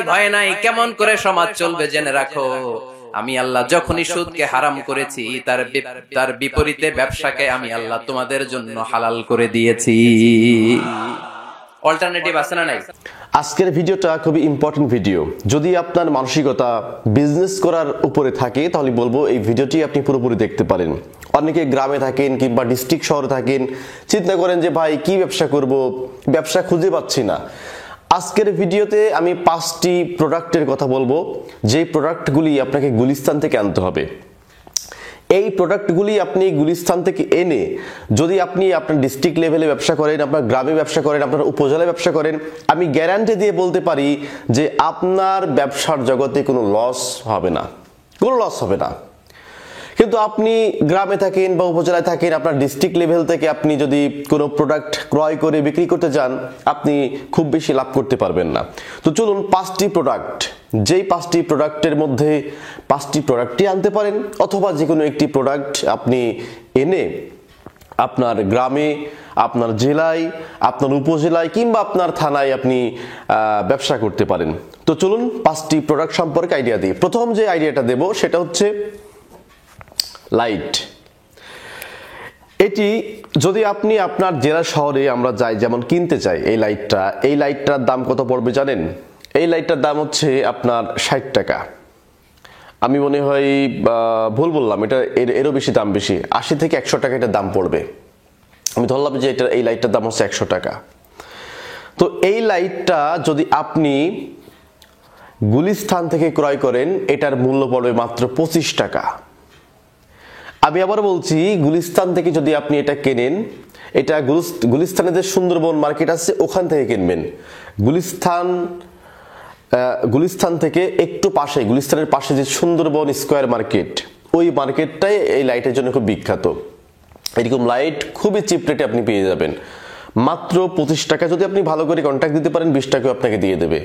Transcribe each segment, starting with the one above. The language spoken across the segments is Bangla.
ভয় নাই, কেমন করে সমাজ চলবে জেনে রাখো। আমি আল্লাহ যখনই সুদকে হারাম করেছি, তার বিপরীতে ব্যবসাকে আমি আল্লাহ তোমাদের জন্য হালাল করে দিয়েছি। অল্টারনেটিভ আছে না নাই? আজকের ভিডিওটা খুবই ইম্পর্টেন্ট ভিডিও। যদি আপনার মানসিকতা বিজনেস করার উপরে থাকে তাহলে বলবো এই ভিডিওটি আপনি পুরোপুরি দেখতে পারেন। অনেকে গ্রামে থাকেন কিংবা ডিস্ট্রিক্ট শহরে থাকেন, চিন্তা করেন যে ভাই কি ব্যবসা করব, ব্যবসা খুঁজে পাচ্ছি না। আজকের ভিডিওতে আমি 5টি প্রোডাক্টের কথা বলবো, যেই প্রোডাক্টগুলি আপনাকে গুলিস্তান থেকে আনতে হবে। এই প্রোডাক্টগুলি আপনি গুলিস্তান থেকে এনে যদি আপনি আপনার ডিস্ট্রিক্ট লেভেলে ব্যবসা করেন, আপনার গ্রামে ব্যবসা করেন, আপনার উপজেলায় ব্যবসা করেন, আমি গ্যারান্টি দিয়ে বলতে পারি যে আপনার ব্যবসার জগতে কোনো লস হবে না, কোনো লস হবে না। কিন্তু আপনি গ্রামে থাকেন বা উপজেলায় থাকেন, আপনার ডিস্ট্রিক্ট লেভেল থেকে আপনি যদি কোনো প্রোডাক্ট ক্রয় করে বিক্রি করতে যান, আপনি খুব বেশি লাভ করতে পারবেন না। তো চলুন 5টি প্রোডাক্ট, যেই 5টি প্রোডাক্টের মধ্যে 5টি প্রোডাক্টই আনতে পারেন, অথবা যে কোনো একটি প্রোডাক্ট আপনি এনে আপনার গ্রামে, আপনার জেলায়, আপনার উপজেলায় কিংবা আপনার থানায় আপনি ব্যবসা করতে পারেন। তো চলুন 5টি প্রোডাক্ট সম্পর্কে আইডিয়া দিই। প্রথম যে আইডিয়াটা দেব সেটা হচ্ছে লাইট। এটি যদি আপনি আপনার জেলা শহরে আমরা যাই, যেমন কিনতে চাই এই লাইটটার দাম কত পড়বে জানেন? এই লাইটটার দাম হচ্ছে আপনার 60 টাকা। আমি মনে হয় ভুল বললাম, এটা এরও বেশি দাম, বেশি 80 থেকে 100 টাকা এটার দাম পড়বে। আমি ধরলাম যে এই লাইটটার দাম হচ্ছে 100 টাকা। তো এই লাইটটা যদি আপনি গুলিস্তান থেকে ক্রয় করেন, এটার মূল্য পড়বে মাত্র 25 টাকা। আমি আবার বলছি, গুলিস্তান থেকে যদি আপনি এটা কেনেন, এটা গুলিস্তানে যে সুন্দরবন মার্কেট আছে ওখান থেকে কিনবেন। গুলিস্তান থেকে একটু পাশে, গুলিস্তানের পাশে যে সুন্দরবন স্কোয়ার মার্কেট, ওই মার্কেটটাই এই লাইটের জন্য খুব বিখ্যাত। এরকম লাইট খুবই চিপ রেটে আপনি পেয়ে যাবেন, মাত্র 25 টাকা। যদি আপনি ভালো করে কন্ট্যাক্ট দিতে পারেন, 20 টাকাও আপনাকে দিয়ে দেবে।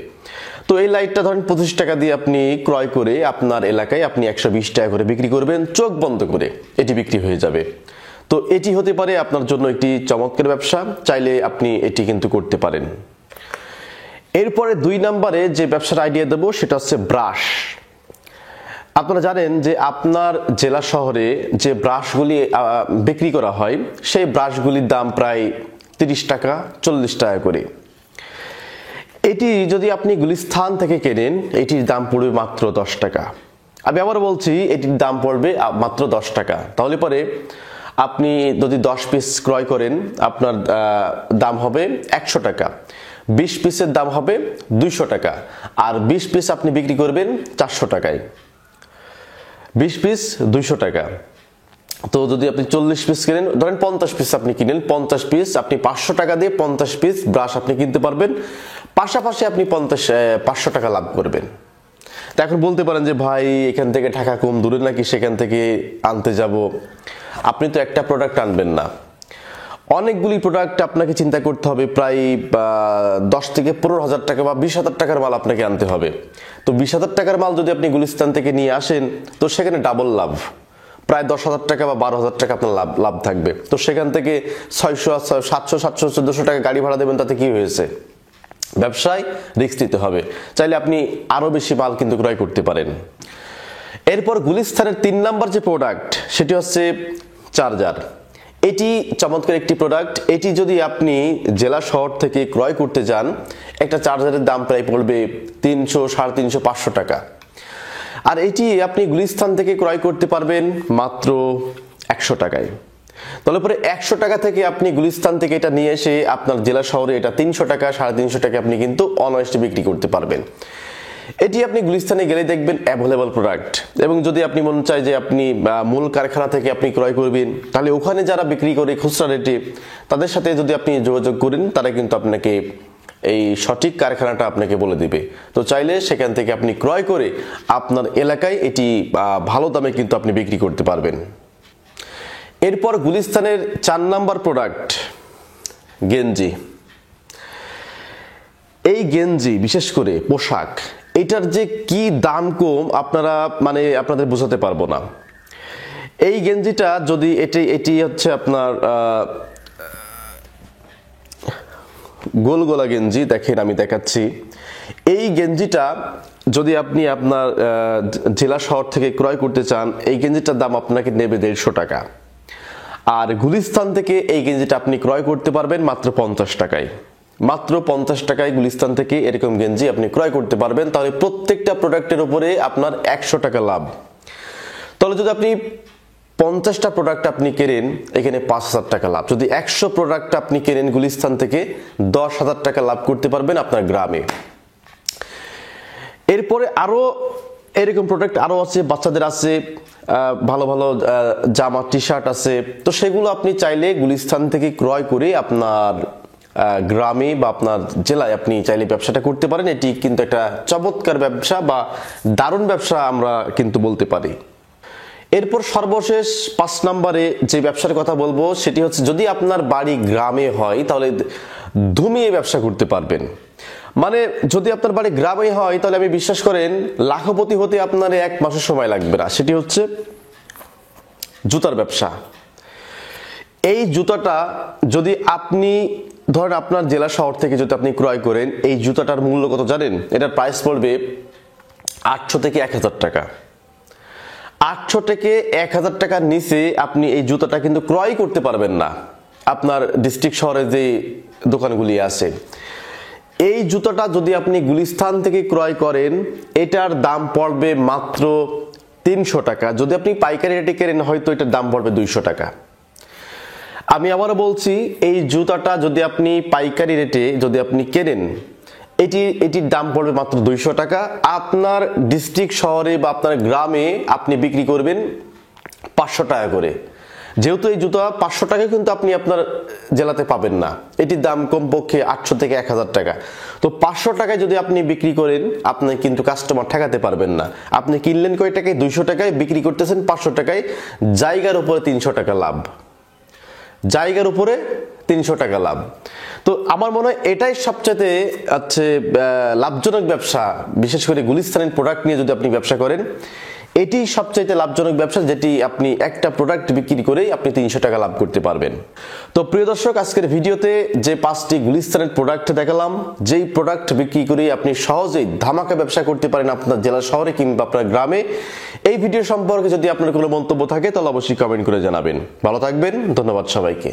তো এই লাইটটা ধরেন 25 টাকা দিয়ে আপনি ক্রয় করে আপনার এলাকায় আপনি 120 টাকা করে বিক্রি করবেন, চোখ বন্ধ করে এটি বিক্রি হয়ে যাবে। তো এটি হতে পারে আপনার জন্য একটি চমৎকার ব্যবসা, চাইলে আপনি এটি কিন্তু করতে পারেন। এরপরে 2 নম্বরে যে ব্যবসার আইডিয়া দেবো সেটা হচ্ছে ব্রাশ। আপনারা জানেন যে আপনার জেলা শহরে যে ব্রাশগুলি বিক্রি করা হয়, সেই ব্রাশগুলির দাম প্রায় 30 টাকা 40 টাকা করে। এটি যদি আপনি গুলিস্তান থেকে কেনেন, এটির দাম পড়বে মাত্র 10 টাকা। আমি আবার বলছি, এটির দাম পড়বে মাত্র 10 টাকা। তাহলে পরে আপনি যদি 10 পিস ক্রয় করেন, আপনার দাম হবে 100 টাকা, 20 পিসের দাম হবে 200 টাকা, আর 20 পিস আপনি বিক্রি করবেন 400 টাকায়। 20 পিস 200 টাকা। তো যদি আপনি 40 পিস কিনেন, ধরেন 50 পিস আপনি কিনেন, 50 পিস আপনি 500 টাকা দিয়ে 50 পিস ব্রাশ আপনি কিনতে পারবেন, পাশাপাশি আপনি 500 টাকা লাভ করবেন। তো এখন বলতে পারেন যে ভাই এখান থেকে ঢাকা কম দূরে নাকি, সেখান থেকে আনতে যাব। আপনি তো একটা প্রোডাক্ট আনবেন না, অনেকগুলি প্রোডাক্ট আপনাকে চিন্তা করতে হবে। প্রায় 10 থেকে 15,000 টাকা বা 20,000 টাকার মাল আপনাকে আনতে হবে। তো 20,000 টাকার মাল যদি আপনি গুলিস্তান থেকে নিয়ে আসেন, তো সেখানে ডাবল লাভ, প্রায় 10,000 টাকা বা 12,000 টাকা আপনার লাভ থাকবে। তো সেখান থেকে 600 700 700 1400 টাকা গাড়ি ভাড়া দেবেন, তাতে কি হয়েছে? ব্যবসায় রিস্ক নিতে হবে, চাইলে আপনি আরো বেশি মাল কিন্তু ক্রয় করতে পারেন। এরপর গুলিস্তানের 3 নাম্বার যে প্রোডাক্ট সেটি হচ্ছে চার্জার। এটি চমৎকার একটি প্রোডাক্ট। এটি যদি আপনি জেলা শহর থেকে ক্রয় করতে যান, একটা চার্জারের দাম প্রায় পড়বে 300 350 500 টাকা। আর এটি আপনি গুলিস্তান থেকে ক্রয় করতে পারবেন মাত্র 100 টাকায়। তাহলে পরে 100 টাকা থেকে আপনি গুলিস্তান থেকে এটা নিয়ে এসে আপনার জেলা শহরে এটা 300 টাকা 350 টাকা আপনি কিন্তু অনায়াসে বিক্রি করতে পারবেন। এটি আপনি গুলিস্তানে গেলে দেখবেন অ্যাভেলেবল প্রোডাক্ট। এবং যদি আপনি মনে চায় যে আপনি মূল কারখানা থেকে আপনি ক্রয় করবেন, তাহলে ওখানে যারা বিক্রি করে খুচরা রেটে, তাদের সাথে যদি আপনি যোগাযোগ করেন, তারা কিন্তু আপনাকে এই সঠিক কারখানাটা আপনাকে বলে দিবে। তো চাইলে সেখান থেকে আপনি ক্রয় করে আপনার এলাকায় এটি ভালো দামে কিন্তু আপনি বিক্রি করতে পারবেন। এরপর গুলিস্তানের 4 নাম্বার প্রোডাক্ট গেঞ্জি। এই গেঞ্জি, বিশেষ করে পোশাক, এটার যে কি দাম কম আপনাদের বোঝাতে পারবো না। এই গেঞ্জিটা যদি এটি হচ্ছে আপনার গোল গলা গেঞ্জি, দেখেন আমি দেখাচ্ছি। এই গেঞ্জিটা যদি আপনি আপনার জেলা শহর থেকে ক্রয় করতে চান, এই গেঞ্জিটার দাম আপনাকে নেবে 150 টাকা। আর গুলিস্তান থেকে এই গেঞ্জিটা আপনি ক্রয় করতে পারবেন মাত্র 50 টাকায়। মাত্র 50 টাকায় গুলিস্তান থেকে এরকম গেঞ্জি আপনি ক্রয় করতে পারবেন। তাহলে প্রত্যেকটা প্রোডাক্টের উপরে আপনার 100 টাকা লাভ। তাহলে যদি আপনি 50টা প্রোডাক্ট আপনি কেনেন, এখানে 5000 টাকা লাভ। যদি 100 প্রোডাক্ট আপনি কেনেন গুলিস্তান থেকে, 10,000 টাকা লাভ করতে পারবেন আপনার গ্রামে। এরপরে আরো এরকম প্রোডাক্ট আরো আছে, বাচ্চাদের আছে, ভালো ভালো জামা টি শার্ট আছে। তো সেগুলো আপনি চাইলে গুলিস্তান থেকে ক্রয় করে আপনার গ্রামে বা আপনার জেলায় আপনি চাইলে ব্যবসাটা করতে পারেন। এটি কিন্তু একটা চমৎকার ব্যবসা বা দারুণ ব্যবসা আমরা কিন্তু বলতে পারি। এরপর সর্বশেষ 5 নম্বরে যে ব্যবসার কথা বলবো সেটি হচ্ছে, যদি আপনার বাড়ি গ্রামে হয় তাহলে ধুমিয়ে ব্যবসা করতে পারবেন। মানে যদি আপনার বাড়ি গ্রামে হয় তাহলে আমি বিশ্বাস করেন লাখপতি হতে আপনার 1 মাসের সময় লাগবে না। সেটি হচ্ছে জুতার ব্যবসা। এই জুতাটা যদি আপনি ধরেন আপনার জেলা শহর থেকে যদি আপনি ক্রয় করেন, এই জুতাটার মূল্য কত জানেন? এটার প্রাইস পড়বে 800 থেকে 1000 টাকা। 800 থেকে 1000 টাকার নিচে আপনি এই জুতাটা কিন্তু ক্রয় করতে পারবেন না আপনার ডিস্ট্রিক্ট শহরে যে দোকানগুলি আছে। এই জুতাটা যদি আপনি গুলিস্তান থেকে ক্রয় করেন, এটার দাম পড়বে মাত্র 300 টাকা। যদি আপনি পাইকারি রেটে কেনেন হয়তো এটার দাম পড়বে 200 টাকা। আমি আবারও বলছি, এই জুতাটা যদি আপনি পাইকারি রেটে যদি আপনি কেনেন, এটির দাম পড়বে মাত্র 200 টাকা। আপনার ডিস্ট্রিক্ট শহরে বা আপনার গ্রামে আপনি বিক্রি করবেন 500 টাকা করে। যেহেতু এই জুতা 500 টাকা কিন্তু আপনি আপনার জেলাতে পাবেন না, এটির দাম কমপক্ষে 800 থেকে 1000 টাকা। তো 500 টাকায় যদি আপনি বিক্রি করেন, আপনি কিন্তু কাস্টমার ঠেকাতে পারবেন না। আপনি কিনলেন কয় টাকায়? 200 টাকায়, বিক্রি করতেছেন 500 টাকায়। জায়গার উপরে 300 টাকা লাভ। জায়গার উপরে 300 টাকা লাভ। তো আমার মনে হয় এটাই সবচেয়ে লাভজনক ব্যবসা। বিশেষ করে গুলিস্তানের প্রোডাক্ট নিয়ে যদি আপনি ব্যবসা করেন, এটি সবচাইতে লাভজনক ব্যবসা, যেটি আপনি একটা প্রোডাক্ট বিক্রি করেই আপনি 300 টাকা লাভ করতে পারবেন। তো প্রিয় দর্শক, আজকের ভিডিওতে যে 5টি গুলিস্তানের প্রোডাক্ট দেখালাম, যেই প্রোডাক্ট বিক্রি করে আপনি সহজেই ধামাকা ব্যবসা করতে পারেন আপনার জেলা শহরে কিংবা আপনার গ্রামে, এই ভিডিও সম্পর্কে যদি আপনার কোনো মন্তব্য থাকে তাহলে অবশ্যই কমেন্ট করে জানাবেন। ভালো থাকবেন, ধন্যবাদ সবাইকে।